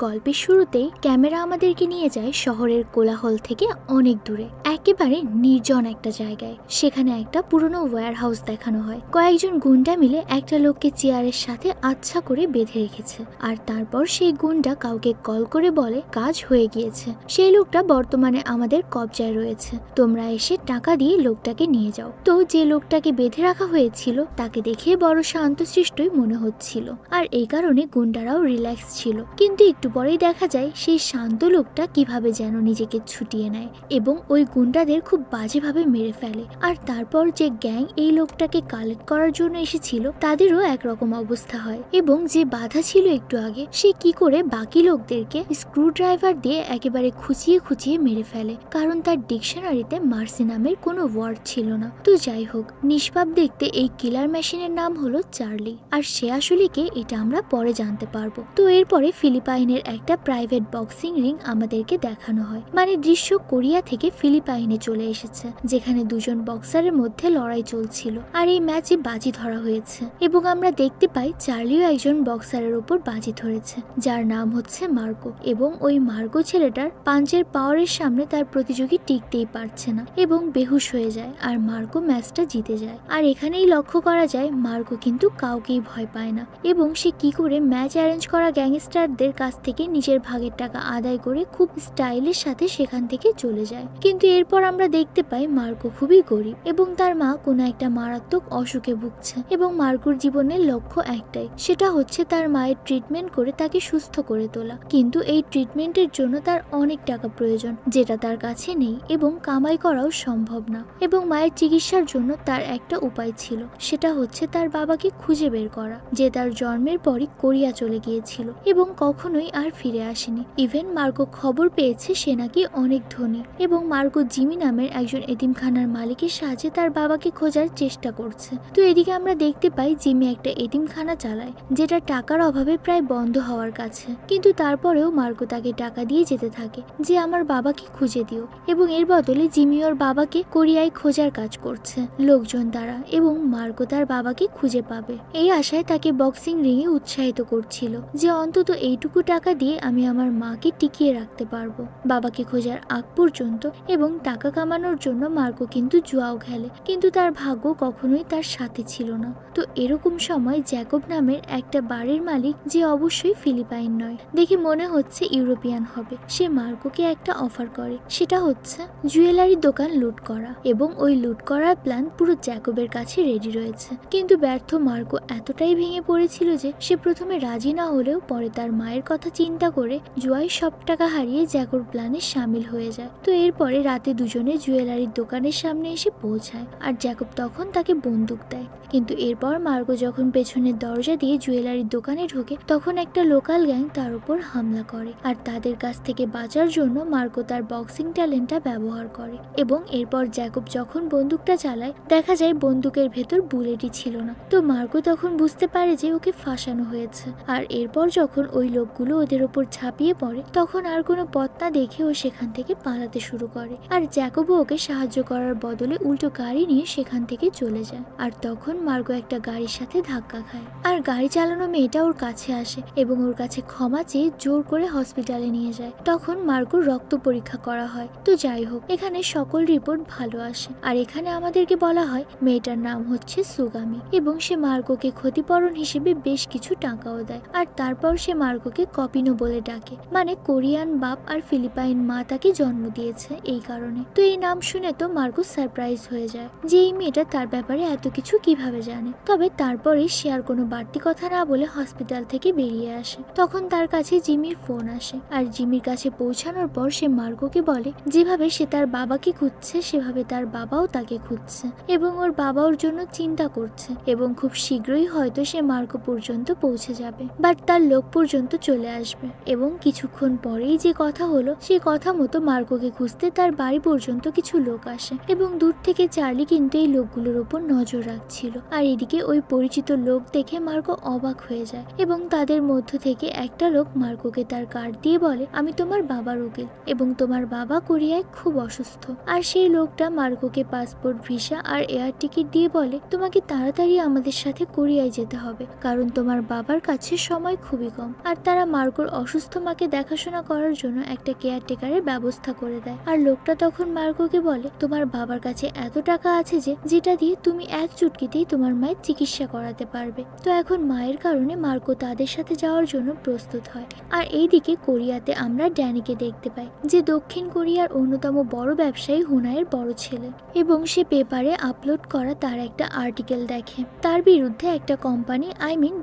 গল্পের শুরুতেই ক্যামেরা আমাদেরকে নিয়ে যায় শহরের কোলাহল থেকে অনেক দূরে, একেবারে নির্জন একটা জায়গায়। সেখানে একটা পুরনো ওয়্যার হাউস দেখানো হয়। কয়েকজন গুন্ডা মিলে একটা লোককে চেয়ারের সাথে আচ্ছা করে বেঁধে রেখেছে, আর তারপর সেই গুন্ডা কাউকে কল করে বলে কাজ হয়ে গিয়েছে, সেই লোকটা বর্তমানে আমাদের কবজায় রয়েছে, তোমরা এসে টাকা দিয়ে লোকটাকে নিয়ে যাও। তো যে লোকটাকে বেঁধে রাখা হয়েছিল তাকে দেখে বড় শান্তশিষ্টই মনে হচ্ছিল, আর এই কারণে গুন্ডারাও রিল্যাক্স ছিল। কিন্তু একটু পরেই দেখা যায় সেই শান্ত লোকটা কিভাবে যেন নিজেকে ছুটিয়ে নেয় এবং ওই গুন্ডাদের খুব বাজেভাবে মেরে ফেলে। আর তারপর যে গ্যাং এই লোকটাকে কালেক্ট করার জন্য এসেছিল তাদেরও একরকম অবস্থা হয়, এবং যে বাধা ছিল একটু আগে সে কি করে বাকি লোকদেরকে স্ক্রু ড্রাইভার দিয়ে একেবারে খুঁচিয়ে খুঁচিয়ে মেরে ফেলে, কারণ তার ডিকশনারিতে মার্সি নামের কোনো ওয়ার্ড ছিল না। তো যাই হোক, নিষ্পাপ দেখতে এই কিলার মেশিনের নাম হলো চার্লি, আর সে আসলে কে এটা আমরা পরে জানতে পারবো। তো এরপরে ফিলিপাইনের একটা প্রাইভেট বক্সিং রিং আমাদেরকে দেখানো হয়, মানে দৃশ্য কোরিয়া থেকে ফিলিপাইনে চলে এসেছে, যেখানে দুজন বক্সারের মধ্যে লড়াই চলছিল, আর এই ম্যাচে বাজি ধরা হয়েছে। এবং আমরা দেখতে পাই চার্লিও একজন বক্সারের উপর বাজি ধরেছে, যার নাম হচ্ছে মার্কো। এবং ওই মার্কো ছেলেটার পাঞ্চের পাওয়ারের সামনে তার প্রতিযোগী টিকতেই পারছে না এবং বেহুশ হয়ে যায়, আর মার্কো ম্যাচটা জিতে যায়। আর এখানেই লক্ষ্য করা যায় মার্কো কিন্তু কাউকেই ভয় পায় না, এবং সে কি করে ম্যাচ অ্যারেঞ্জ করা গ্যাংস্টারদের কাছ থেকে নিজের ভাগের টাকা আদায় করে খুব স্টাইলের সাথে সেখান থেকে চলে যায়। কিন্তু এরপর আমরা দেখতে পাই মার্কো খুবই গরিব এবং তার মা কোনো একটা মারাত্মক অসুখে ভুগছে, এবং মার্কোর জীবনের লক্ষ্য একটাই, সেটা হচ্ছে তার মায়ের ট্রিটমেন্ট করে তাকে সুস্থ করে তোলা। কিন্তু এই ট্রিটমেন্টের জন্য তার অনেক টাকা প্রয়োজন, যেটা তার কাছে নেই এবং কামাই করাও সম্ভব না। এবং মায়ের চিকিৎসার জন্য তার একটা উপায় ছিল, সেটা হচ্ছে তার বাবাকে খুঁজে বের করা, যে তার জন্মের পরই কোরিয়া চলে গিয়েছিল এবং কখনোই আর ফিরে আসেনি। ইভেন মার্কো খবর পেয়েছে সে নাকি অনেক ধনী, এবং মার্কো জিমি নামের একজন এতিমখানার মালিকের সাহায্যে তার বাবাকে খোঁজার চেষ্টা করছে। তো এদিকে আমরা দেখতে পাই জিমি একটা এতিমখানা চালায়, যেটা টাকার অভাবে প্রায় বন্ধ হওয়ার কাছে, কিন্তু তারপরেও মার্কো তাকে টাকা দিয়ে যেতে থাকে যে আমার বাবাকে খুঁজে দিও, এবং এর বদলে জিমি ওর বাবাকে কোরিয়ায় খোঁজার কাজ করছে লোকজন দ্বারা, এবং মার্কো তার বাবাকে খুঁজে পাবে এই আশায় তাকে বক্সিং রিংয়ে উৎসাহিত করছিল যে অন্তত এইটুকু টাকা দিয়ে আমি আমার মাকে টিকিয়ে রাখতে পারবো বাবাকে খোঁজার আগ পর্যন্ত। এবং টাকা কামানোর জন্য মার্কো কিন্তু জুয়াও খেলে, কিন্তু তার ভাগ্য কখনোই তার সাথে ছিল না। তো এরকম সময় জ্যাকব নামের একটা বাড়ির মালিক, যে অবশ্যই ফিলিপাইন নয়, দেখে মনে হচ্ছে ইউরোপিয়ান হবে, সে মার্কোকে একটা অফার করে, সেটা হচ্ছে জুয়েলারি দোকান লুট করা, এবং ওই লুট করার প্ল্যান পুরো জ্যাকবের কাছে রেডি রয়েছে। কিন্তু ব্যর্থ মার্কো এতটাই ভেঙে পড়েছিল যে সে প্রথমে রাজি না হলেও পরে তার মায়ের কথা চিন্তা করে জুয়ায় সব টাকা হারিয়ে জ্যাকব প্ল্যানে সামিল হয়ে যায়। তো এরপরে রাতে দুজনে জুয়েলারির দোকানের সামনে এসে পৌঁছায়, আর জ্যাকব তখন তাকে বন্দুক দেয়। কিন্তু এরপর মার্কো যখন পেছনের দরজা দিয়ে জুয়েলারির দোকানে ঢোকে, তখন একটা লোকাল গ্যাং তার উপর হামলা করে, আর তাদের কাছ থেকে বাঁচার জন্য মার্কো তার বক্সিং ট্যালেন্টটা ব্যবহার করে। এবং এরপর জ্যাকব যখন বন্দুকটা চালায়, দেখা যায় বন্দুকের ভেতর বুলেটই ছিল না। তো মার্কো তখন বুঝতে পারে যে ওকে ফাঁসানো হয়েছে, আর এরপর যখন ওই লোকগুলো ওদের ওপর ঝাঁপিয়ে পড়ে, তখন আর কোনো পথ না দেখে ও সেখান থেকে পালাতে শুরু করে, আর জ্যাকবও ওকে সাহায্য করার বদলে উল্টো গাড়ি নিয়ে সেখান থেকে চলে যায়। আর তখন মার্গো একটা গাড়ির সাথে ধাক্কা খায়, আর গাড়ি চালানো মেয়েটা ওর কাছে আসে এবং ওর কাছে ক্ষমা চেয়ে জোর করে হসপিটালে নিয়ে যায়। তখন মার্গোর রক্ত পরীক্ষা করা হয়। তো যাই হোক, এখানে সকল রিপোর্ট ভালো আসে, আর এখানে আমাদেরকে বলা হয় মেয়েটার নাম হচ্ছে সুগামি, এবং সে মার্গোকে ক্ষতিপূরণ হিসেবে বেশ কিছু টাকাও দেয়। আর তারপর সে মার্গোকে কপিনো বলে ডাকে, মানে কোরিয়ান বাপ আর ফিলিপাইন মা তাকে জন্ম দিয়েছে এই কারণে। তো এই নাম শুনে তো মার্গো সারপ্রাইজ হয়ে যায় যে এই মেয়েটা তার ব্যাপারে এত কিছু কিভাবে জানে। তবে তারপরে সে আর কোনো বাড়তি কথা না বলে হসপিটাল থেকে বেরিয়ে আসে। তখন তার কাছে জিমির ফোন আসে, আর জিমির কাছে পৌঁছানোর পর সে মার্গোকে বলে যেভাবে সে তার বাবাকে খুঁজছে সেভাবে তার বাবাও তাকে খুঁজছে, এবং ওর বাবা ওর জন্য চিন্তা করছে, এবং খুব শীঘ্রই হয়তো সে মার্গো পর্যন্ত পৌঁছে যাবে, বাট তার লোক পর্যন্ত চলে আসবে। এবং কিছুক্ষণ পরেই যে কথা হলো সেই কথা মতো মার্গোকে খুঁজতে তার বাড়ি পর্যন্ত কিছু লোক আসে, এবং দূর থেকে চার্লি কিন্তু এই লোকগুলোর উপর নজর রাখছিল। আর এদিকে ওই পরিচিত লোক দেখে মার্গো অবাক হয়ে যায়, এবং তাদের মধ্য থেকে একটা লোক মার্গোকে তার কার্ড দিয়ে বলে আমি তোমার বাবার উকিল, এবং তোমার বাবা কোরিয়ায় খুব অসুস্থ। আর সেই লোকটা মার্গোকে পাসপোর্ট, ভিসা আর এয়ার টিকিট দিয়ে বলে তোমাকে তাড়াতাড়ি আমাদের সাথে কোরিয়ায় যেতে হবে, কারণ তোমার বাবার কাছে সময় খুবই কম। আর তারা মার্গো মার্কোর অসুস্থ মাকে দেখাশোনা করার জন্য একটা কেয়ারটেকারের ব্যবস্থা করে দেয়। আর লোকটা তখন মার্কোকে বলে, তোমার বাবার কাছে এত টাকা আছে যেটা দিয়ে তুমি এক চুটকিতেই তোমার মায়ের চিকিৎসা করাতে পারবে। তো এখন মায়ের কারণে মার্কো তাদের সাথে যাওয়ার জন্য প্রস্তুত হয়। আর এইদিকে কোরিয়াতে আমরা ড্যানিকে দেখতে পাই, যে দক্ষিণ কোরিয়ার অন্যতম বড় ব্যবসায়ী হুনাইয়ের বড় ছেলে, এবং সে পেপারে আপলোড করা তার একটা আর্টিকেল দেখে। তার বিরুদ্ধে একটা কোম্পানি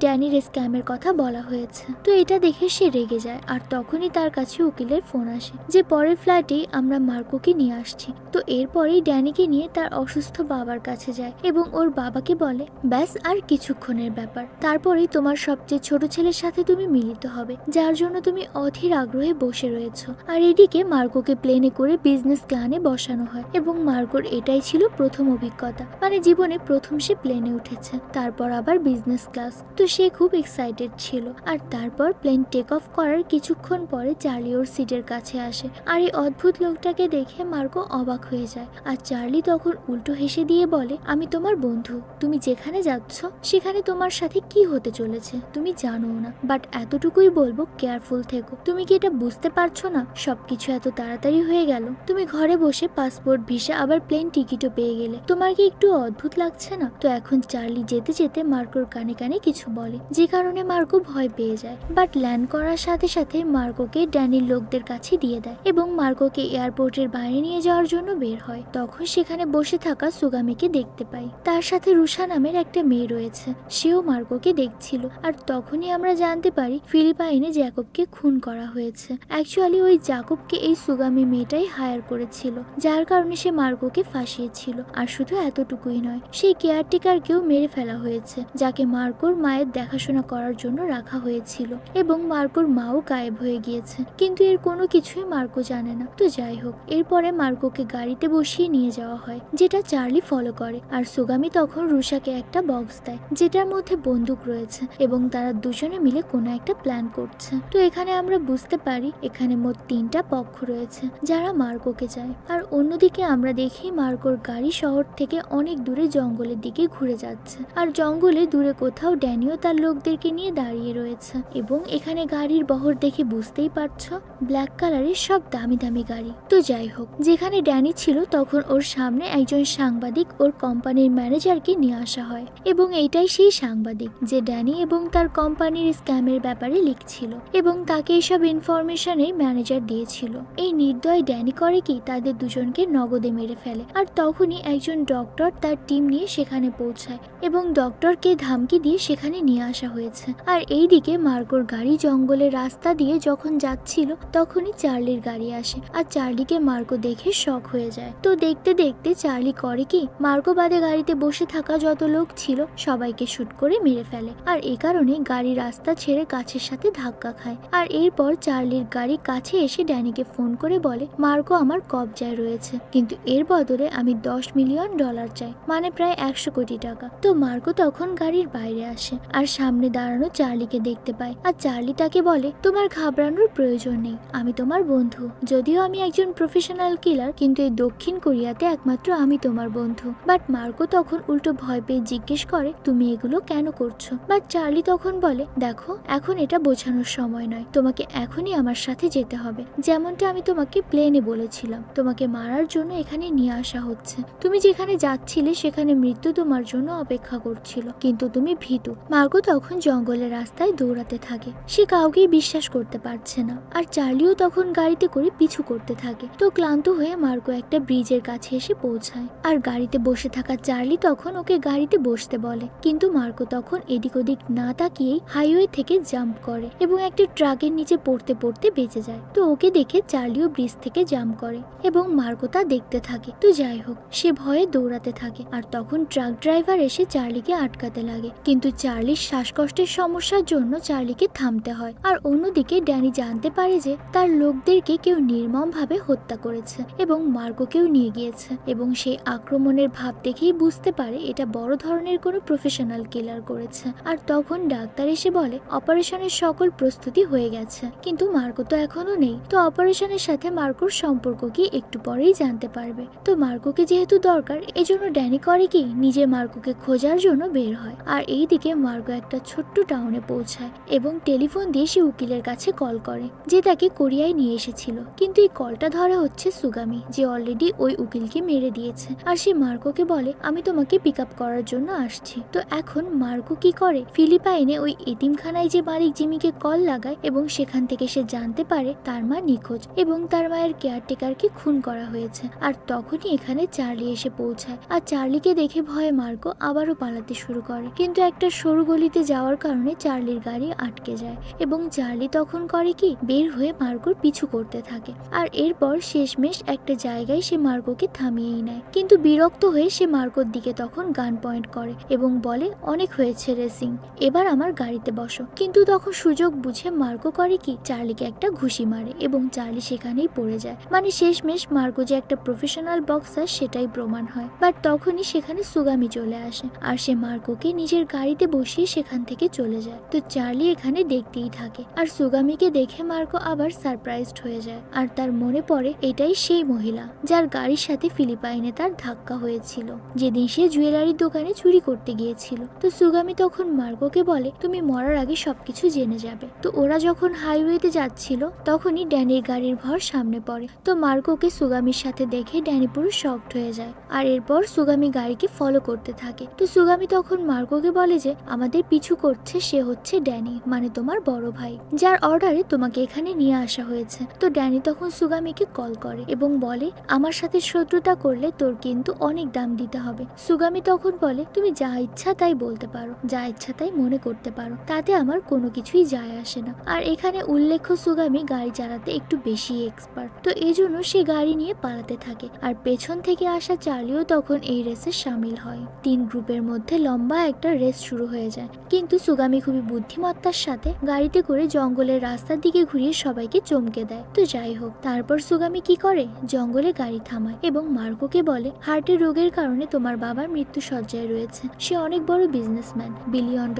ড্যানির স্ক্যামের কথা বলা হয়েছে। তো এটা দেখে সে রেগে যায়, আর তখনই তার কাছে উকিলের ফোন আসে যে পরের ফ্ল্যাটেই আমরা মার্কোকে নিয়ে আসছি। তো এরপরেই ড্যানিকে নিয়ে তার অসুস্থ বাবার কাছে যায় এবং ওর বাবাকে বলে, ব্যাস আর কিছুক্ষণের ব্যাপার, তারপরেই তোমার সবচেয়ে ছোট ছেলের সাথে তুমি মিলিত হবে, যার জন্য তুমি অধীর আগ্রহে বসে রয়েছো। আর এদিকে মার্কোকে প্লেনে করে বিজনেস ক্লাসে বসানো হয় এবং মার্কোর এটাই ছিল প্রথম অভিজ্ঞতা, মানে জীবনে প্রথম সে প্লেনে উঠেছে, তারপর আবার বিজনেস ক্লাস। তো সে খুব এক্সাইটেড ছিল। আর তারপর প্লেন টেক অফ করার কিছুক্ষণ পরে চার্লি ওর সিটের কাছে আসে। আর এই অদ্ভুত লোকটাকে দেখে মার্কো অবাক হয়ে যায়। আর চার্লি তখন উল্টো হেসে দিয়ে বলে, আমি তোমার বন্ধু, তুমি যেখানে যাচ্ছ সেখানে তোমার সাথে কি হতে চলেছে তুমি জানো না, বাট এতটুকুই বলবো, কেয়ারফুল থেকো। তুমি কি এটা বুঝতে পারছো না সবকিছু এত তাড়াতাড়ি হয়ে গেল? তুমি ঘরে বসে পাসপোর্ট, ভিসা, আবার প্লেন টিকিটও পেয়ে গেলে, তোমার কি একটু অদ্ভুত লাগছে না? তো এখন চার্লি যেতে যেতে মার্কোর কানে কানে কিছু বলে, যে কারণে মার্কো ভয় পেয়ে যায়। বাট ল্যান্ড করার সাথে সাথে মার্কোকে ড্যানির লোকদের কাছে দিয়ে দেয় এবং মার্কোকে এয়ারপোর্টের বাইরে নিয়ে যাওয়ার জন্য বের হয়। তখন সেখানে বসে থাকা সুগামিকে দেখতে পাই, তার সাথে রুশা নামের একটা মেয়ে রয়েছে, সেও মার্কোকে দেখছিল। আর তখনই আমরা জানতে পারি ফিলিপাইনে জ্যাকবকে খুন করা হয়েছে। অ্যাকচুয়ালি ওই জ্যাকবকে এই সুগামি মেয়েটাই হায়ার করেছিল, যার কারণে সে মার্কোকে ফাঁসিয়েছিল। আর শুধু এতটুকুই নয়, সেই কেয়ারটেকারকেও মেরে ফেলা হয়েছে, যাকে মার্কোর মায়ের দেখাশোনা করার জন্য রাখা হয়েছিল, এবং মার্কোর মাও গায়েব হয়ে গিয়েছে, কিন্তু এর কোনো কিছুই মার্কো জানে না। তো যাই হোক, এরপরে মার্কোকে গাড়িতে বসিয়ে নিয়ে যাওয়া হয়, যেটা চার্লি ফলো করে। আর সুগামি তখন রুশাকে একটা বক্স দেয়, যেটার মধ্যে বন্দুক রয়েছে, এবং তারা দুজনে মিলে কোনো একটা প্ল্যান করছে। তো এখানে আমরা বুঝতে পারি এখানে মোট 3টা পক্ষ রয়েছে যারা মার্কোকে চায়। আর অন্যদিকে আমরা দেখি মার্কোর গাড়ি শহর থেকে অনেক দূরে জঙ্গলের দিকে ঘুরে যাচ্ছে। আর জঙ্গলে দূরে কোথাও ড্যানিও তার লোকদেরকে নিয়ে দাঁড়িয়ে রয়েছে, এবং এখানে গাড়ির বহর দেখে বুঝতেই পারছো ব্ল্যাক কালারের সব দামি দামি গাড়ি। তো যাই হোক, যেখানে ড্যানি ছিল তখন ওর সামনে একজন সাংবাদিক ওর কোম্পানির ম্যানেজারকে নিয়ে আসা হয়, এবং এইটাই সেই সাংবাদিক যে ড্যানি এবং তার কোম্পানির স্ক্যামের ব্যাপারে লিখছিল, এবং তাকে এইসব ইনফরমেশনের ম্যানেজার দিয়েছিল। এই নির্দয় ড্যানি করে কি, তাদের দুজনকে নগদে মেরে ফেলে। আর তখনই একজন ডক্টর তার টিম নিয়ে সেখানে পৌঁছায়, এবং ডক্টরকে ধামকি দিয়ে সেখানে নিয়ে আসা হয়েছে। আর এইদিকে মার্কোর গাড়ি জঙ্গলের রাস্তা দিয়ে যখন যাচ্ছিল তখনই চার্লির গাড়ি আসে, আর চার্লিকে মার্কো দেখে শক হয়ে যায়। তো দেখতে দেখতে চার্লি করে কি, মার্কো বাদে গাড়িতে বসে থাকা যত লোক ছিল সবাইকে শুট করে মেরে ফেলে। আর এই কারণে গাড়ি রাস্তা ছেড়ে গাছের সাথে ধাক্কা খায়। আর এরপর চার্লির গাড়ি কাছে এসে ড্যানিকে ফোন করে বলে, মার্কো আমার কবজায় রয়েছে, কিন্তু এর বদলে আমি $10 মিলিয়ন চাই, মানে প্রায় 100 কোটি টাকা। তো মার্কো তখন গাড়ির বাইরে আসে আর সামনে দাঁড়ানো চার্লিকে দেখতে পায়। আর চার্লি তাকে বলে, তোমার ঘাবড়ানোর প্রয়োজন নেই, আমি তোমার বন্ধু। যদিও আমি একজন প্রফেশনাল কিলার, কিন্তু এই দক্ষিণ কোরিয়াতে একমাত্র আমি তোমার বন্ধু। বাট মার্কো তখন উল্টো ভয় পেয়ে জিজ্ঞেস করে, তুমি এগুলো কেন করছো? বাট চার্লি তখন বলে, দেখো, এখন এটা বোঝানোর সময় নয়, তোমাকে এখনই আমার সাথে যেতে হবে। যেমনটা আমি তোমাকে প্লেনে বলেছিলাম, তোমাকে মারার জন্য এখানে নিয়ে আসা হচ্ছে। তুমি যেখানে যাচ্ছিলে সেখানে মৃত্যু তোমার জন্য অপেক্ষা করছিল, কিন্তু তুমি ভীতু। মার্কো তখন জঙ্গলের রাস্তায় দৌড়াতে থাকে, সে কাউকেই বিশ্বাস করতে পারছে না। আর চার্লিও তখন গাড়িতে করে পিছু করতে থাকে। তো ক্লান্ত হয়ে মার্কো একটা ব্রিজের কাছে এসে পৌঁছায়, আর গাড়িতে বসে থাকা চার্লি তখন ওকে গাড়িতে বসতে বলে, কিন্তু মার্কো তখন এদিক ওদিক না তাকিয়েই হাইওয়ে থেকে জাম্প করে এবং একটা ট্রাকের নিচে পড়তে পড়তে বেঁচে যায়। তো ওকে দেখে চার্লিও ব্রিজ থেকে জাম্প করে এবং মার্কো তা দেখতে থাকে। তো যাই হোক, সে ভয়ে দৌড়াতে থাকে। আর তখন ট্রাক ড্রাইভার এসে চার্লিকে আটকাতে লাগে, কিন্তু চার্লির শ্বাসকষ্টের সমস্যার জন্য চার্লিকে থামতে হয়। আর অন্যদিকে ড্যানি জানতে পারে যে তার লোকদেরকে কেউ নির্মমভাবে হত্যা করেছে এবং মার্কোকেও নিয়ে গিয়েছে, এবং সেই আক্রমণের ভাব দেখেই বুঝতে পারে এটা বড় ধরনের কোনো প্রফেশনাল কিলার করেছে। আর তখন ডাক্তার এসে বলে অপারেশনের সকল প্রস্তুতি হয়ে গেছে, কিন্তু মার্কো তো এখনো নেই। তো অপারেশনের সাথে মার্কোর সম্পর্ক কি একটু পরেই জানতে পারবে। তো মার্কোকে যেহেতু দরকার, এজন্য ড্যানি করে কি, নিজে মার্কোকে খোঁজার জন্য বের হয়। আর এইদিকে মার্কো একটা ছোট্ট টাউনে পৌঁছায় এবং টেলিফোন দিয়ে সে উকিলের কাছে কল করে যে তাকে কোরিয়ায় নিয়ে এসেছিল, কিন্তু এই কলটা ধরা হচ্ছে সুগামি, যে অলরেডি ওই উকিলকে মেরে দিয়েছে। আর সে মার্কোকে বলে আমি তোমাকে পিক আপ করার জন্য আসছি। তো এখন মার্কো কি করে, ফিলিপাইনে ওই এতিমখানায় যে মালিক জিমিকে কল লাগায় এবং সেখান থেকে সে জানতে পারে তার মা নিখোঁজ এবং তার মায়ের কেয়ারটেকারকে খুন করা হয়েছে। আর তখনই এখানে চার্লি এসে পৌঁছায়। আর চার্লিকে দেখে ভয়ে মার্কো আবারও পালাতে শুরু করে, কিন্তু একটা সরু গলিতে যাওয়ার কারণে চার্লির গাড়ি আটকে যায় এবং চার্লি তখন করে কি, বের হয়ে মার্কোর পিছু করতে থাকে। আর এরপর শেষমেশ একটা জায়গায় সে মার্কোকে থামিয়েই নেয়, কিন্তু বিরক্ত হয়ে সে মার্কোর দিকে তখন গান পয়েন্ট করে এবং বলে অনেক হয়েছে রেসিং, এবার আমার গাড়িতে বসো। কিন্তু তখন সুযোগ বুঝে মার্কো করে কি, চার্লিকে একটা ঘুষি মারে এবং চার্লি সেখানেই পড়ে যায়। মানে শেষমেশ মার্কো যে একটা প্রফেশনাল বক্সার সেটাই প্রমাণ হয়। বাট তখনই সেখানে সুগামি চলে আসে আর সে মার্কোকে নিজের গাড়িতে বসিয়ে সেখান থেকে চলে যায়। তো চার্লি এখানে দেখতেই থাকে আর সুগামিকে দেখে মার্কো আবার সারপ্রাইজড হয়ে যায়। আর তার মনে পড়ে এটাই সেই মহিলা যার গাড়ির সাথে ফিলিপাইনে তার ধাক্কা হয়েছিল যেদিন সে জুয়েলারির দোকানে চুরি করতে গিয়েছিল। তো সুগামি তখন মার্কোকে বলে তুমি মরার আগে সবকিছু জেনে যাবে। তো ওরা যখন হাইওয়েতে যাচ্ছিল তখনই ড্যানির গাড়ির ভর সামনে পড়ে। তো মার্কোকে সুগামির সাথে দেখে ড্যানি পুরো শকড হয়ে যায়। আর এরপর সুগামি গাড়িকে ফলো করতে থাকে। তো সুগামি তখন মার্কোকে বলে যে আমাদের পিছু করছে সে হচ্ছে ড্যানি, মানে তোমার বড় ভাই, যার অর্ডারে তোমাকে এখানে নিয়ে আসা হয়েছে। তো ড্যানি তখন সুগামিকে কল করে এবং বলে আমার সাথে শত্রুতা করলে তোর কিন্তু অনেক দাম দিতে হবে। সুগামি তখন বলে তুমি যা ইচ্ছা তাই বলতে পারো, যা ইচ্ছা তাই মনে করতে পারো, তাতে আমার কোনো কিছুই যায় আসে না। আর এখানে উল্লেখ্য সুগামি গাড়ি চালাতে একটু বেশি এক্সপার্ট, তো এই জন্য সে গাড়ি নিয়ে পালাতে থাকে। আর পেছন থেকে আসা চার্লিও তখন এই রেসে সামিল হয়। 3 গ্রুপের মধ্যে লম্বা একটা রেস শুরু হয়ে যায়, কিন্তু সুগামি খুবই বুদ্ধিমত্তার সাথে গাড়িতে করে জঙ্গলের রাস্তার দিকে ঘুরিয়ে সবাইকে চমকে দেয়। তো যাই হোক, তারপর সুগামি কি করে, জঙ্গলে গাড়ি থামায় এবং মার্কোকে বলে হার্টের রোগের কারণে তোমার বাবার মৃত্যু শয্যায় রয়েছে। সে অনেক বড় বিজনেসম্যান, $1 বিলিয়ন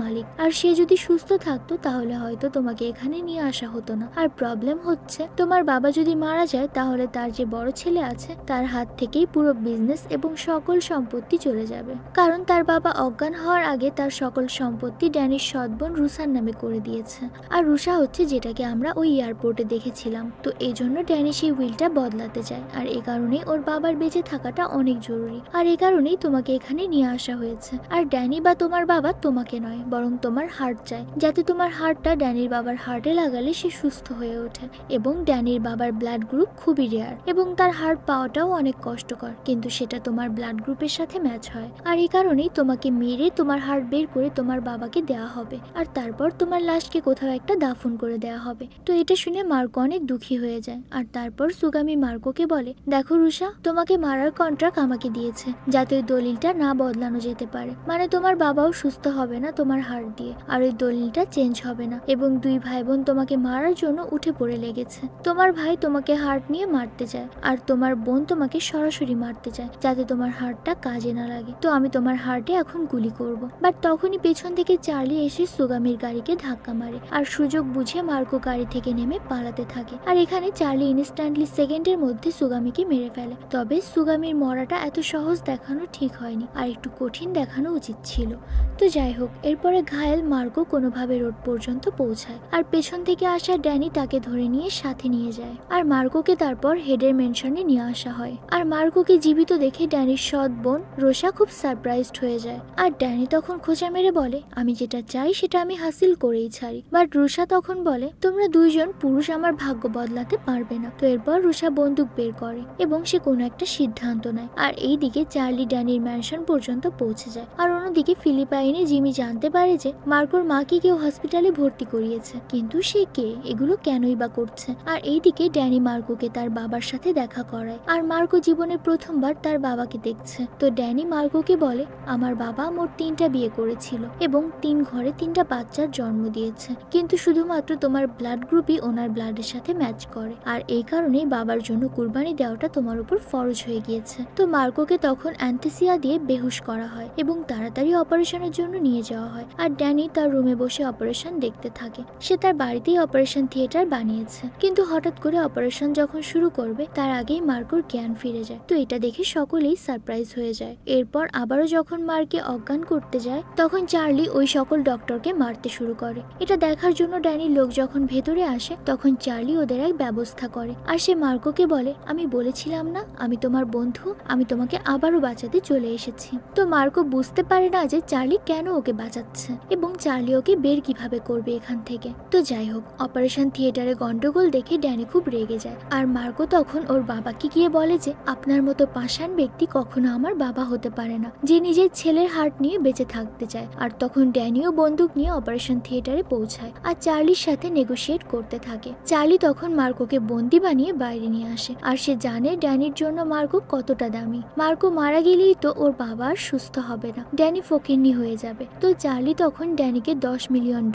মালিক, আর সে যদি সুস্থ থাকতো তাহলে হয়তো তোমাকে এখানে নিয়ে আসা হতো না। আর প্রবলেম হচ্ছে তোমার বাবা যদি মারা যায় তাহলে তার যে বড় ছেলে আছে তার হাত থেকেই পুরো বিজনেস এবং সকল সম্পত্তি চলে যাবে, কারণ তার বাবা অজ্ঞান হওয়ার আগে তার সকল সম্পত্তি ড্যানির সৎ বোন রুসার নামে করে দিয়েছে। আর রুসা হচ্ছে যেটাকে আমরা ওই এয়ারপোর্টে দেখেছিলাম। তো এই জন্য ড্যানি সেই উইলটা বদলাতে চায়, আর এই কারণেই ওর বাবার বেঁচে থাকাটা অনেক জরুরি। আর এই কারণেই তোমাকে এখানে নিয়ে আসা হয়েছে। আর ড্যানি বা তোমার বাবা তোমাকে নয়, বরং তোমার হার্ট চায়, যাতে তোমার হার্টটা ড্যানির বাবার হার্টে লাগালে সে সুস্থ হয়ে ওঠে। এবং ড্যানির বাবার ব্লাড গ্রুপ খুবই রেয়ার এবং তার হার্ট পাওয়াটাও অনেক কষ্টকর, কিন্তু সেটা তোমার ব্লাড গ্রুপের সাথে ম্যাচ হয়। আর এই কারণেই তোমাকে মেরে তোমার হার্ট বের করে তোমার বাবাকে দেওয়া হবে, আর তারপর তোমার লাশকে কোথাও একটা দাফন করে দেওয়া হবে। তো এটা শুনে মার্কো অনেক দুঃখী হয়ে যায়। আর তারপর সুগামি মার্কোকে বলে দেখো রুসা, তোমাকে মারার কন্ট্রাক্ট আমাকে দিয়েছে যাতে ওই দলিলটা না বদলানো যেতে পারে, মানে তোমার বাবাও সুস্থ হবে না তোমার হার্ট দিয়ে, আর ওই দলিলটা চেঞ্জ হবে না। এবং 2 ভাই বোন তোমাকে মারার জন্য উঠে পড়ে লেগেছে। তোমার ভাই তোমাকে হার্ট নিয়ে মারতে চায় আর তোমার বোন তোমাকে সরাসরি মারতে চায় যাতে তোমার হার্টটা কাজে না লাগে। তো আমি তোমার হার্টে এখন গুলি করব। বাট তখনই পেছন থেকে চার্লি এসে সুগামির গাড়িকে ধাক্কা মারে আর সুযোগ বুঝে মার্কো গাড়ি থেকে নেমে পালাতে থাকে। আর এখানে চার্লি ইনস্ট্যান্টলি সেকেন্ডের মধ্যে সুগামিকে মেরে ফেলে। তবে সুগামির মরাটা এত সহজ দেখানো ঠিক হয়নি, আর একটু কঠিন দেখানো উচিত ছিল। তো যাই হোক, এরপরে ঘায়েল মার্কো কোনোভাবে রোড পর্যন্ত পৌঁছায় আর পেছন থেকে আসা ড্যানি তাকে ধরে নিয়ে সাথে নিয়ে যায়। আর মার্কোকে তারপর হেডের মেনশনে নিয়ে আসা হয়। আর মার্কোকে জীবিত দেখে ড্যানির সৎ বোন রোসা খুব সারপ্রাইজড হয়ে যায়। আর ড্যানি তখন খোঁচা মেরে বলে আমি যেটা চাই সেটা আমি হাসিল করেই ছাড়ি। বাট রুষা তখন বলে তোমরা 2 জন পুরুষ আমার ভাগ্য বদলাতে পারবে না। তো এরপর রুষা বন্দুক বের করে এবং সে কোনো একটা সিদ্ধান্ত নেয়। আর এইদিকে চার্লি ড্যানির ম্যানশন পর্যন্ত পৌঁছে যায়। আর অন্যদিকে ফিলিপাইনে জিমি জানতে পারে যে মার্কোর মাকে কেউ হসপিটালে ভর্তি করিয়েছে, কিন্তু সে কে, এগুলো কেনই বা করছে। আর এইদিকে ড্যানি মার্কোকে তার বাবার সাথে দেখা করায়। আর মার্কো জীবনে প্রথমবার তার বাবাকে দেখছে। তো ড্যানি মার্কোকে বলে আমার বাবা মোট 3টা বিয়ে করেছিল এবং 3 ঘরে 3টা বাচ্চার জন্ম দিয়েছে, কিন্তু শুধুমাত্র তোমার ব্লাড গ্রুপই ওনার ব্লাডের সাথে ম্যাচ করে, আর এই কারণে বাবার জন্য কুরবানি দেওয়াটা তোমার উপর ফরজ হয়ে গিয়েছে। তো মার্কোকে তখন অ্যান্থেসিয়া দিয়ে বেহুশ করা হয় এবং তাড়াতাড়ি অপারেশনের জন্য নিয়ে যাওয়া হয়। আর ড্যানি তার রুমে বসে অপারেশন দেখতে থাকে। সে তার বাড়িতেই অপারেশন থিয়েটার বানিয়েছে, কিন্তু হঠাৎ করে অপারেশন যখন শুরু করবে তার আগেই মার্কোর জ্ঞান ফিরে যায়। তো এটা দেখে সকলেই সারপ্রাইজ হয়ে যায়। এরপর আবারও যখন মার্ককে অজ্ঞান করতে যায় তখন চার্লি ওই সকল ডক্টরকে মারতে শুরু করে এটা দেখার জন্য ড্যানির লোক যখন ভেতরে আসে তখন চার্লি ওদের এক ব্যবস্থা করে, আর সে মার্কোকে বলে, আমি বলেছিলাম না আমি তোমার বন্ধু, আমি তোমাকে আবারও বাঁচাতে চলে এসেছি। তো মার্কো বুঝতে পারে না যে চার্লি কেন ওকে বাঁচাচ্ছে এবং চার্লি ওকে বের কিভাবে করবে এখান থেকে। তো যাই হোক, অপারেশন থিয়েটারে গন্ডগোল দেখে ড্যানি খুব রেগে যায়, আর মার্কো তখন ওর বাবাকে গিয়ে বলে যে আপনার মতো পাষাণ ব্যক্তি কখনো আমার বাবা হতে পারে না, যে নিজের ছেলের হার্ট নিয়ে বেঁচে থাকতে চায়। আর তখন ড্যানিও বন্দুক নিয়ে অপারেশন থিয়েটারে পৌঁছায় আর চার্লির সাথে নেগোশিয়েট করতে থাকে। চার্লি তখন মার্কোকে বন্দি বানিয়ে বাইরে নিয়ে আসে, আর সে জানে ড্যানির জন্য মার্কো কতটা দামি। মার্কো মারা গেলেই তো ওর বাবা আর সুস্থ হবে না, ড্যানি ফকিন্নি হয়ে যাবে। তো চার্লি তখন ড্যানিকে $10 মিলিয়ন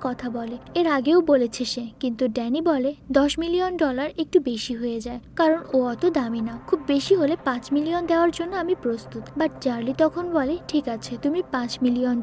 কথা বলে, এর আগেও বলেছে সে, কিন্তু ড্যানি বলে $10 মিলিয়ন একটু বেশি হয়ে যায়, কারণ ও অত দামি না, খুব বেশি হলে $5 মিলিয়ন দেওয়ার জন্য আমি প্রস্তুত। বাট চার্লি তখন বলে ঠিক আছে তুমি $5 মিলিয়ন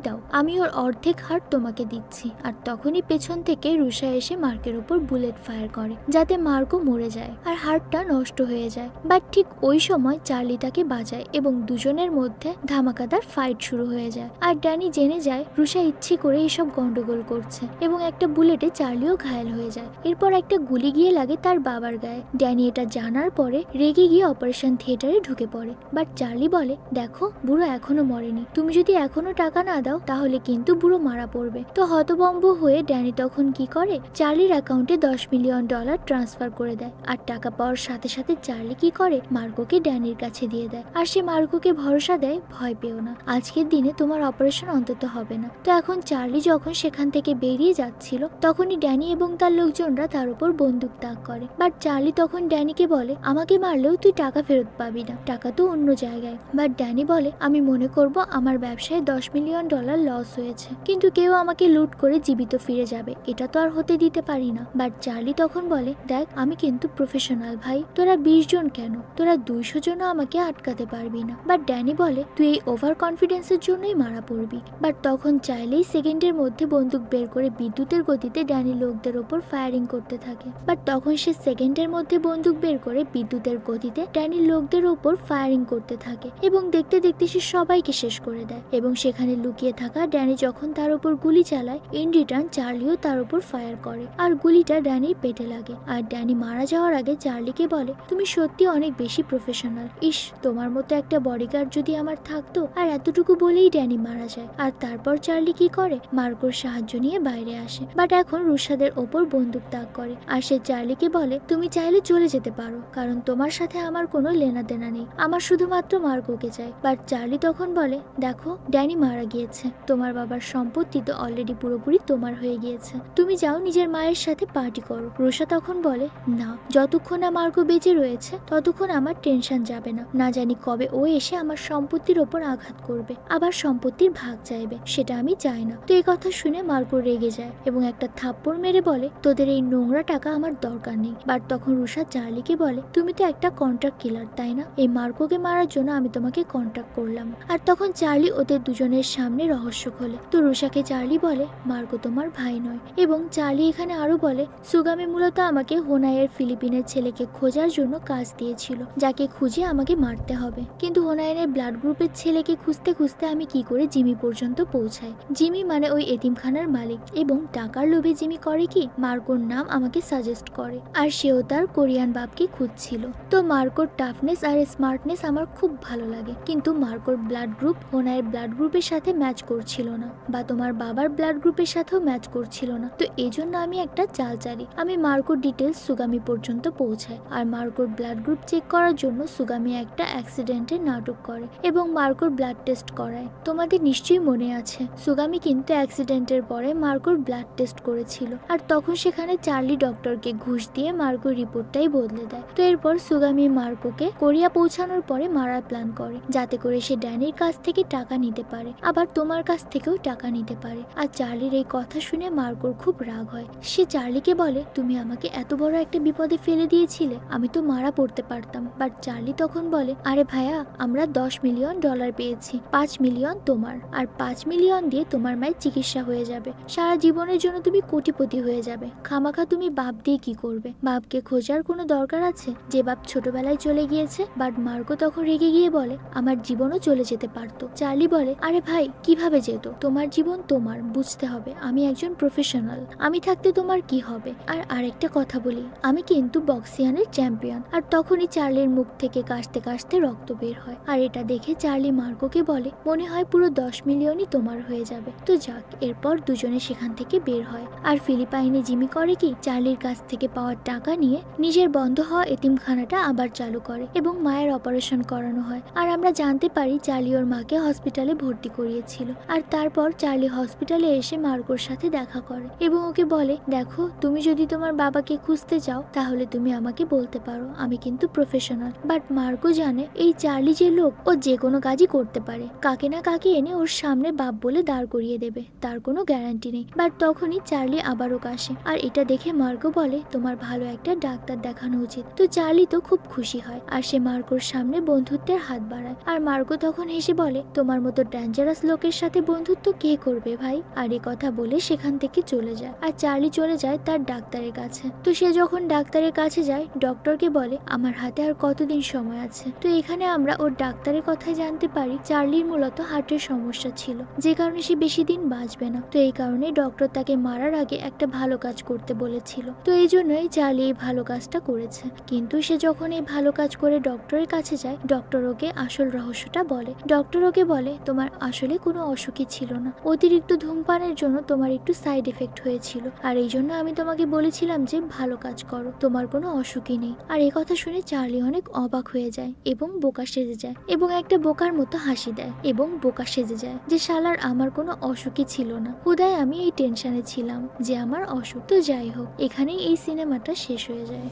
দাও, আমি ওর অর্ধেক হার্ট তোমাকে দিচ্ছি। আর তখনই পেছন থেকে রুষা এসে মার্কের উপর বুলেট ফায়ার করে যাতে মার্কো মরে যায় আর হার্টটা নষ্ট হয়ে যায়। বাট ঠিক ওই সময় চার্লি তাকে বাঁচায় এবং দুজনের মধ্যে ধামাকাদার ফাইট শুরু হয়ে যায়। আর ড্যানি জেনে যায় রুষা ইচ্ছে করে এসব গন্ডগোল করছে এবং একটা বুলেটে চার্লিও ঘায়েল হয়ে যায়। এরপর একটা গুলি গিয়ে লাগে তার বাবার গায়ে। ড্যানি এটা জানার পরে রেগে গিয়ে অপারেশন থিয়েটারে ঢুকে পড়ে। বাট চার্লি বলে দেখো বুড়ো এখনো মরেনি, তুমি যদি এখনো টাকা না দাও তাহলে কিন্তু বুড়ো মারা পড়বে। তো হতভম্ব হয়ে ড্যানি তখন কি করে, চার্লির অ্যাকাউন্টে $10 মিলিয়ন ট্রান্সফার করে দেয়। আর টাকা পাওয়ার সাথে সাথে চার্লি কি করে, মার্কোকে ড্যানির কাছে দিয়ে দেয়। আর সে মার্কোকে ভরসা দেয়, ভয় পেও না, আজকের দিনে তোমার অপারেশন অন্তত হবে না। তো এখন চার্লি যখন সেখান থেকে বেরিয়ে যাচ্ছিল তখনই ড্যানি এবং তার লোকজনরা তার উপর বন্দুক তাক করে। বাট চার্লি তখন ড্যানিকে বলে আমাকে মারলেও তুই টাকা ফেরত পাবি না, টাকা তো অন্য জায়গায়। বাট ড্যানি বলে আমি মনে করব আমার ব্যবসায় $10 মিলিয়ন লস হয়েছে, কিন্তু কেউ আমাকে লুট করে জীবিত ফিরে যাবে, এটা তো আর হতে দিতে পারি না। বাট চার্লি তখন বলে দেখ আমি কিন্তু প্রফেশনাল ভাই, তোরা 20 জন কেন, তোরা 200 জনও আমাকে আটকাতে পারবি না। বাট ড্যানি বলে তুই এই ওভার কনফিডেন্সের জন্যই মারা পড়বি। বাট তখন চাইলেই সেকেন্ডের মধ্যে বন্দুক বের করে বিদ্যুতের গতিতে ড্যানি লোকদের ওপর ফায়ারিং করতে থাকে। বাট তখন সে সেকেন্ডের মধ্যে বন্দুক বের করে বিদ্যুতের গতিতে ড্যানির লোকদের ওপর ফায়ারিং করতে থাকে এবং দেখতে দেখতে সে সবাইকে শেষ করে দেয়। এবং সেখানে লুকিয়ে থাকা ড্যানি যখন তার উপর গুলি চালায়, ইন রিটার্ন চার্লিও তার উপর ফায়ার করে আর গুলিটা ড্যানির পেটে লাগে। আর ড্যানি মারা যাওয়ার আগে চার্লিকে বলে তুমি সত্যি অনেক বেশি প্রফেশনাল, ইস তোমার মতো একটা বডিগার্ড যদি আমার থাকতো। আর এতটুকু বলেই ড্যানি মারা যায়। আর তারপর চার্লি কি করে, মার্কোর সাহায্য নিয়ে বাইরে আসে। বাট এখন রুশাদের ওপর বন্দুক তাক করে আর সে চার্লিকে বলে তুমি চাইলে চলে যেতে পারো, কারণ তোমার সাথে আমার কোনো লেনা দেনা নেই, আমার শুধুমাত্র মার্কোকে চাই। বাট চার্লি তখন বলে দেখো ড্যানি মারা গিয়েছে, তোমার বাবার সম্পত্তি তো অলরেডি পুরোপুরি তোমার হয়ে গিয়েছে, তুমি যাও নিজের মায়ের সাথে পার্টি করো। রুষা তখন বলে না, যতক্ষণ না মার্কো বেঁচে রয়েছে ততক্ষণ আমার টেনশন যাবে না, না জানি কবে ও এসে আমার সম্পত্তির ওপর আঘাত করবে, আবার সম্পত্তির ভাগ চাইবে, সেটা আমি চাই না। তো এই কথা শুনে মার্কো রেগে যায় এবং একটা থাপ্পড় মেরে বলে তোদের এই নোংরা টাকা আমার দরকার নেই। বাট তখন রুষা চার্লিকে বলে তুমি তো একটা কন্ট্রাক্ট কিলার তাই না, এই মার্কোকে মারার জন্য আমি তোমাকে কন্ট্রাক্ট করলাম। আর তখন চার্লি ওদের দুজনের সামনে রহস্য খোলে। তো রুষাকে চার্লি বলে মার্কো তোমার ভাই নয়। এবং চার্লি এখানে আরো বলে সুগামি মূলত আমাকে হোনাইয়ের ফিলিপিনের ছেলেকে খোঁজার জন্য কাজ দিয়েছিল, যাকে খুঁজে আমাকে মারতে হবে। কিন্তু হোনাইয়ের ব্লাড গ্রুপের ছেলেকে খুঁজতে খুঁজতে আমি কি করে জিমি পর্যন্ত পৌঁছাই। জিমি মানে ওই এতিমখানার মালিক, এবং টাকার লোভে জিমি করে কি মার্কোর নাম আমাকে সাজেস্ট করে, আর সেও তার কোরিয়ান বাপকে খুঁজছিল। তো মার্কোর টাফনেস আর স্মার্টনেস আমার খুব ভালো লাগে, কিন্তু মার্কোর ব্লাড গ্রুপ হোনাইয়ের ব্লাড গ্রুপের সাথে ম্যাচ করছিল না, বা তোমার বাবার ব্লাড গ্রুপের সাথেও ম্যাচ করছিল না। তো এই জন্য আমি একটা চাল চালি, আমি মার্কোর ডিটেলস সুগামি পর্যন্ত পৌঁছাই। আর মার্কোর ব্লাড গ্রুপ চেক করার জন্য সুগামি একটা অ্যাক্সিডেন্টের নাটক করে এবং মার্কোর ব্লাড টেস্ট করায়। তোমাদের নিশ্চয়ই মনে আছে সুগামি কিন্তু অ্যাক্সিডেন্টের পরে মার্কোর ব্লাড টেস্ট করেছিল, আর তখন সেখানে চার্লি ডক্টরকে ঘুষ দিয়ে মার্কোর রিপোর্টটাই বদলে দেয়। তো এরপর সুগামি মার্কোকে কোরিয়া পৌঁছানোর পরে মারার প্ল্যান করে, যাতে করে সে ড্যানির কাছ থেকে টাকা নিতে পারে, আবার তোমার কাছ থেকেও টাকা নিতে পারে। আর চার্লির এই কথা শুনে মার্কোর খুব রাগ হয়। সে চার্লিকে বলে তুমি আমাকে এত বড় একটা বিপদে ফেলে দিয়েছিলে, আমি তো মারা পড়তে পারতাম। বাট চার্লি তখন বলে আরে ভাইয়া আমরা $10 মিলিয়ন পেয়েছি, 5 মিলিয়ন তোমার, আর 5 মিলিয়ন দিয়ে তোমার মায়ের চিকিৎসা হয়ে যাবে, সারা জীবনের জন্য তুমি কোটিপতি হয়ে যাবে। খামাখা তুমি বাপ দিয়ে কি করবে, বাপকে খোঁজার কোনো দরকার আছে, যে বাপ ছোটবেলায় চলে গিয়েছে। বাট মার্কো তখন রেগে গিয়ে বলে আমার জীবনও চলে যেতে পারতো। চার্লি বলে আরে ভাই কিভাবে যেত, তোমার জীবন তোমার, বুঝতে বুঝতে হবে আমি একজন প্রফেশনাল, আমি থাকতে তোমার কি হবে। আর আরেকটা কথা বলি, আমি কিন্তু বক্সিয়ানের চ্যাম্পিয়ন। আর তখনই চার্লির মুখ থেকে কাশতে কাশতে রক্ত বের হয়। আর এটা দেখে চার্লি মার্কোকে বলে, মনে হয় পুরো 10 মিলিয়নই তোমার হয়ে যাবে। তো যাক, এরপর দুজনে সেখান থেকে বের হয়। আর ফিলিপাইনে জিমি করে কি, চার্লির কাছ থেকে পাওয়ার টাকা নিয়ে নিজের বন্ধ হওয়া এতিমখানাটা আবার চালু করে এবং মায়ের অপারেশন করানো হয়। আর আমরা জানতে পারি চার্লি ওর মাকে হসপিটালে ভর্তি করিয়েছিল। আর তারপর চার্লি হসপিটালে এসে মার্কোর সাথে দেখা করে এবং ওকে বলে, দেখো তুমি যদি তোমার বাবাকে খুঁজতে চাও তাহলে তুমি আমাকে বলতে পারো, আমি কিন্তু প্রফেশনাল। বাট মার্কো জানে এই চার্লি যে লোক, ও যে কোনো কাজই করতে পারে, কাকে না কাকে এনে ওর সামনে বাপ বলে দাঁড় করিয়ে দেবে, তার কোনো গ্যারান্টি নেই। বাট তখনই চার্লি আবারও কাশে। আর এটা দেখে মার্কো বলে, তোমার ভালো একটা ডাক্তার দেখানো উচিত। তো চার্লি তো খুব খুশি হয় আর সে মার্কোর সামনে বন্ধুত্বের হাত বাড়ায়। আর মার্কো তখন হেসে বলে, তোমার মতো ডেঞ্জারাস লোকের সাথে বন্ধুত্ব কে করবে ভাই। আর এই কথা বলে সেখান থেকে চলে যায়। আর চার্লি চলে যায় তার ডাক্তারের কাছে। তো সে যখন ডাক্তারের কাছে যায়, ডক্টরকে বলে, আমার হাতে আর কতদিন সময় আছে। তো এখানে আমরা ওর ডাক্তারের কথাই জানতে পারি চার্লির মূলত হার্টের সমস্যা ছিল, যে কারণে সে বেশি দিন বাঁচবে না। তো এই কারণে ডক্টর তাকে মারার আগে একটা ভালো কাজ করতে বলেছিল। তো এই জন্যই চার্লি এই ভালো কাজটা করেছে। কিন্তু সে যখন এই ভালো কাজ করে ডক্টরের কাছে যায়, ডক্টর ওকে আসল রহস্যটা বলে। ডক্টর ওকে বলে, তোমার আসলে কোনো অসুখই ছিল না, অতিরিক্ত ধূমপানের জন্য তোমার একটু সাইড এফেক্ট হয়েছিল। আর এই জন্য আমি তোমাকে বলেছিলাম যে ভালো কাজ করো, তোমার কোনো অসুখই নেই। আর এই কথা শুনে চার্লি অনেক অবাক হয়ে যায় এবং বোকা সেজে যায় এবং একটা বোকার মতো হাসি দেয় এবং বোকা সেজে যায় যে শালার আমার কোনো অসুখই ছিল না, হুদায় আমি এই টেনশনে ছিলাম যে আমার অসুখ। তো যাই হোক, এখানেই এই সিনেমাটা শেষ হয়ে যায়।